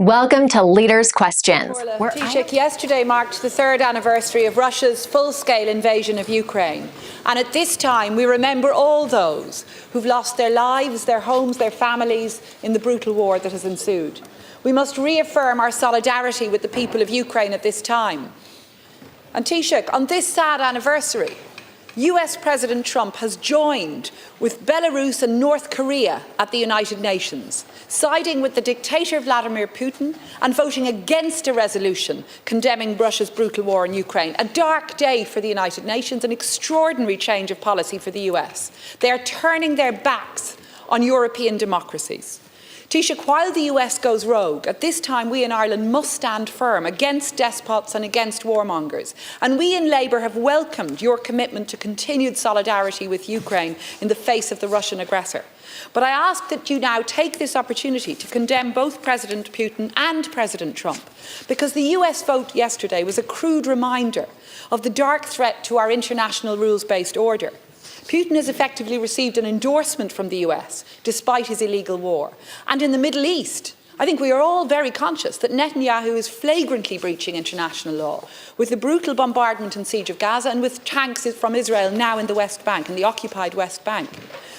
Welcome to Leaders' Questions. Taoiseach, yesterday marked the 3rd anniversary of Russia's full-scale invasion of Ukraine. And at this time, we remember all those who've lost their lives, their homes, their families in the brutal war that has ensued. We must reaffirm our solidarity with the people of Ukraine at this time. And Taoiseach, on this sad anniversary, US President Trump has joined with Belarus and North Korea at the United Nations, siding with the dictator Vladimir Putin and voting against a resolution condemning Russia's brutal war in Ukraine. A dark day for the United Nations, an extraordinary change of policy for the US. They are turning their backs on European democracies. Taoiseach, while the US goes rogue, at this time we in Ireland must stand firm against despots and against warmongers. And we in Labour have welcomed your commitment to continued solidarity with Ukraine in the face of the Russian aggressor. But I ask that you now take this opportunity to condemn both President Putin and President Trump, because the US vote yesterday was a crude reminder of the dark threat to our international rules-based order. Putin has effectively received an endorsement from the US, despite his illegal war. And in the Middle East, I think we are all very conscious that Netanyahu is flagrantly breaching international law, with the brutal bombardment and siege of Gaza and with tanks from Israel now in the West Bank, in the occupied West Bank.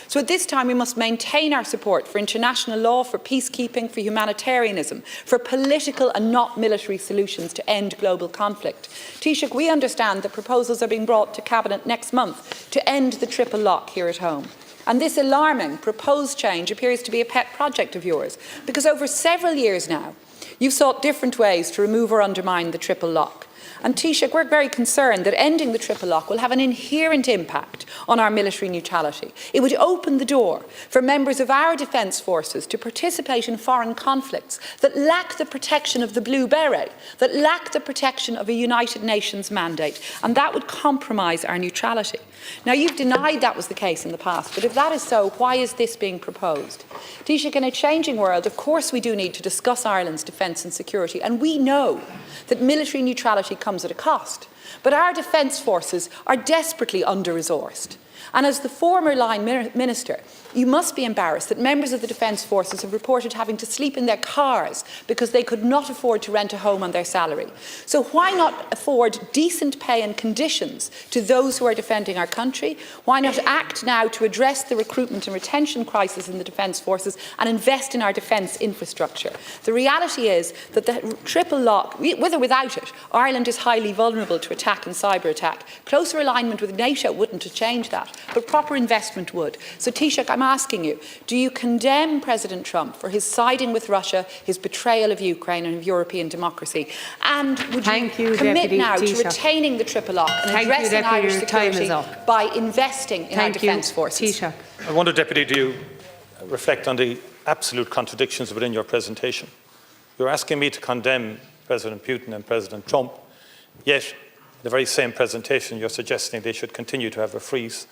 So at this time we must maintain our support for international law, for peacekeeping, for humanitarianism, for political and not military solutions to end global conflict. Taoiseach, we understand that proposals are being brought to Cabinet next month to end the triple lock here at home. And this alarming proposed change appears to be a pet project of yours, because over several years now you've sought different ways to remove or undermine the triple lock. And Taoiseach, we're very concerned that ending the triple lock will have an inherent impact on our military neutrality. It would open the door for members of our defence forces to participate in foreign conflicts that lack the protection of the blue beret, that lack the protection of a United Nations mandate, and that would compromise our neutrality. Now, you've denied that was the case in the past, but if that is so, why is this being proposed? Taoiseach, in a changing world, of course we do need to discuss Ireland's defence and security, and we know that military neutrality comes at a cost. But our defence forces are desperately under-resourced. And as the former line minister, you must be embarrassed that members of the Defence Forces have reported having to sleep in their cars because they could not afford to rent a home on their salary. So why not afford decent pay and conditions to those who are defending our country? Why not act now to address the recruitment and retention crisis in the Defence Forces and invest in our defence infrastructure? The reality is that the triple lock, with or without it, Ireland is highly vulnerable to attack and cyber attack. Closer alignment with NATO wouldn't have changed that, but proper investment would. So Taoiseach, I'm asking you, do you condemn President Trump for his siding with Russia, his betrayal of Ukraine and of European democracy? And would you commit now to retaining the triple lock and addressing Irish security by investing in our defence forces? I wonder, Deputy, do you reflect on the absolute contradictions within your presentation? You're asking me to condemn President Putin and President Trump, yet in the very same presentation you're suggesting they should continue to have a freeze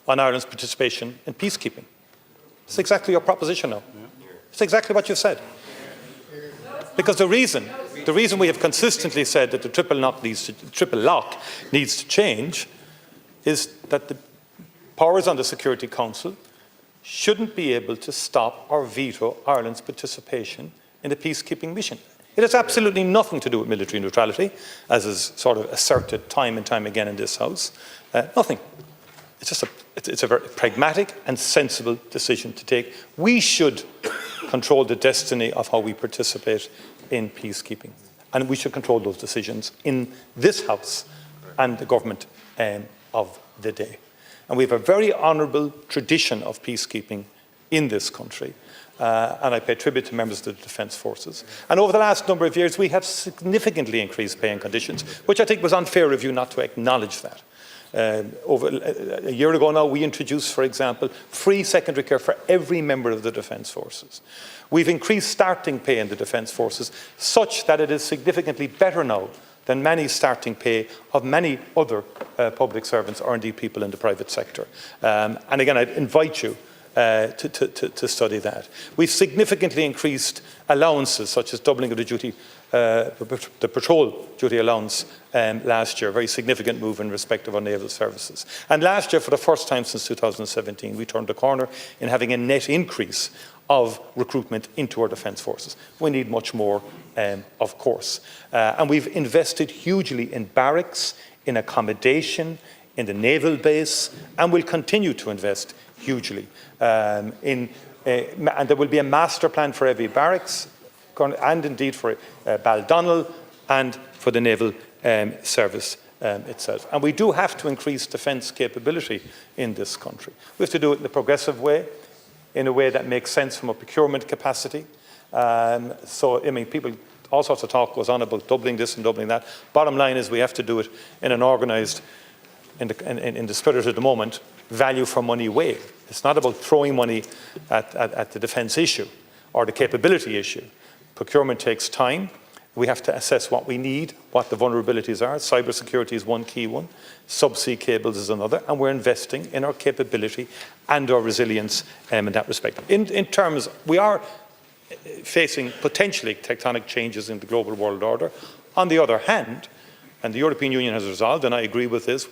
on Ireland's participation in peacekeeping. It's exactly your proposition now. It's exactly what you've said. Because the reason we have consistently said that the triple lock needs to change is that the powers on the Security Council shouldn't be able to stop or veto Ireland's participation in the peacekeeping mission. It has absolutely nothing to do with military neutrality, as is sort of asserted time and time again in this House. Nothing. It's a very pragmatic and sensible decision to take. We should control the destiny of how we participate in peacekeeping. And we should control those decisions in this House and the government of the day. And we have a very honourable tradition of peacekeeping in this country. And I pay tribute to members of the Defence Forces. And over the last number of years, we have significantly increased pay and conditions, which I think was unfair of you not to acknowledge that. Over a year ago now, we introduced, for example, free secondary care for every member of the Defence Forces. We've increased starting pay in the Defence Forces such that it is significantly better now than many starting pay of many other public servants or indeed people in the private sector. And again, I'd invite you to study that. We've significantly increased allowances, such as doubling of the duty, the patrol duty allowance last year, a very significant move in respect of our naval services. And last year, for the first time since 2017, we turned the corner in having a net increase of recruitment into our defence forces. We need much more, of course. And we've invested hugely in barracks, in accommodation, in the naval base, and will continue to invest hugely. And there will be a master plan for every barracks, and indeed for Baldonnel and for the naval service itself. And we do have to increase defence capability in this country. We have to do it in a progressive way, in a way that makes sense from a procurement capacity. So, I mean, people, all sorts of talk goes on about doubling this and doubling that. Bottom line is we have to do it in an organised, in the spirit of the moment, value for money way. It's not about throwing money at the defence issue or the capability issue. Procurement takes time. We have to assess what we need, what the vulnerabilities are. Cybersecurity is one key one. Subsea cables is another. And we're investing in our capability and our resilience in that respect. In terms, we are facing potentially tectonic changes in the global world order. On the other hand, and the European Union has resolved, and I agree with this,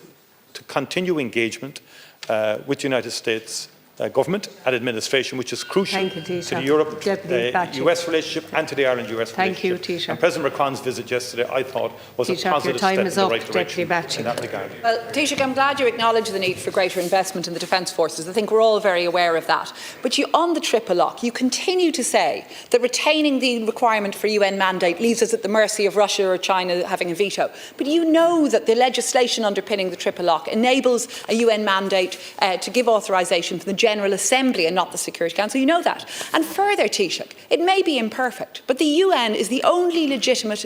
to continue engagement with the United States government and administration, which is crucial to the Europe-US relationship and to the Ireland-US relationship. Thank you, Taoiseach. And President Macron's visit yesterday, I thought, was a positive step in the right direction in that regard. Well, Taoiseach, I'm glad you acknowledge the need for greater investment in the defence forces. I think we're all very aware of that. But on the triple lock, you continue to say that retaining the requirement for UN mandate leaves us at the mercy of Russia or China having a veto. But you know that the legislation underpinning the triple lock enables a UN mandate to give authorisation from the General Assembly and not the Security Council. You know that. And further, Taoiseach, it may be imperfect, but the UN is the only legitimate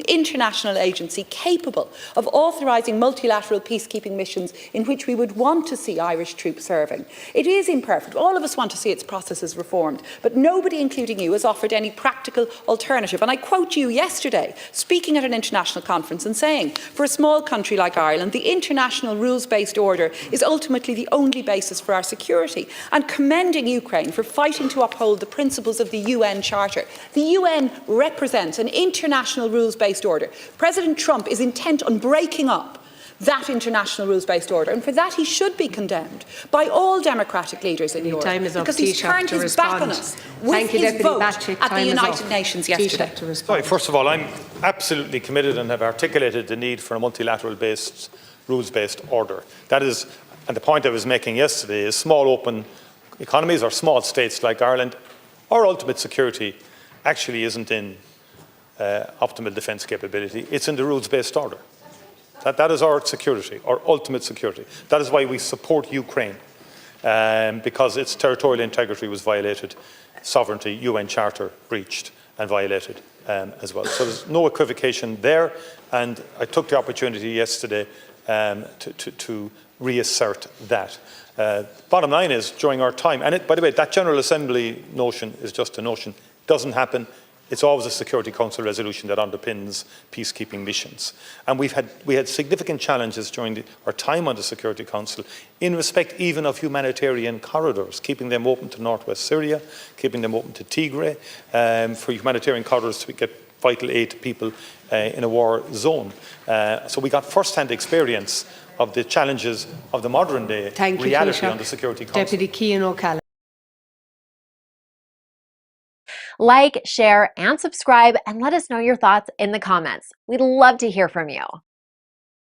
international agency capable of authorising multilateral peacekeeping missions in which we would want to see Irish troops serving. It is imperfect. All of us want to see its processes reformed, but nobody, including you, has offered any practical alternative. And I quote you yesterday, speaking at an international conference and saying, for a small country like Ireland, the international rules-based order is ultimately the only basis for our security, and commending Ukraine for fighting to uphold the principles of the UN Charter. The UN represents an international rules-based order. President Trump is intent on breaking up that international rules-based order, and for that he should be condemned by all democratic leaders in Europe, because he's turned his back on us with his vote at the United Nations yesterday. Sorry, first of all, I'm absolutely committed and have articulated the need for a multilateral-based, rules-based order. That is, and the point I was making yesterday is small open economies or small states like Ireland, our ultimate security actually isn't in optimal defence capability, it's in the rules-based order. That is our security, our ultimate security. That is why we support Ukraine, because its territorial integrity was violated, sovereignty, UN Charter breached and violated as well. So there's no equivocation there, and I took the opportunity yesterday to reassert that. Bottom line is, during our time, and by the way, that General Assembly notion is just a notion, doesn't happen. It's always a Security Council resolution that underpins peacekeeping missions. And we had significant challenges during our time on the Security Council in respect even of humanitarian corridors, keeping them open to northwest Syria, keeping them open to Tigray, for humanitarian corridors to get vital aid to people in a war zone. So we got first-hand experience of the challenges of the modern day reality on the Security Council. Deputy Cian O'Callaghan. Like, share, and subscribe, and let us know your thoughts in the comments. We'd love to hear from you.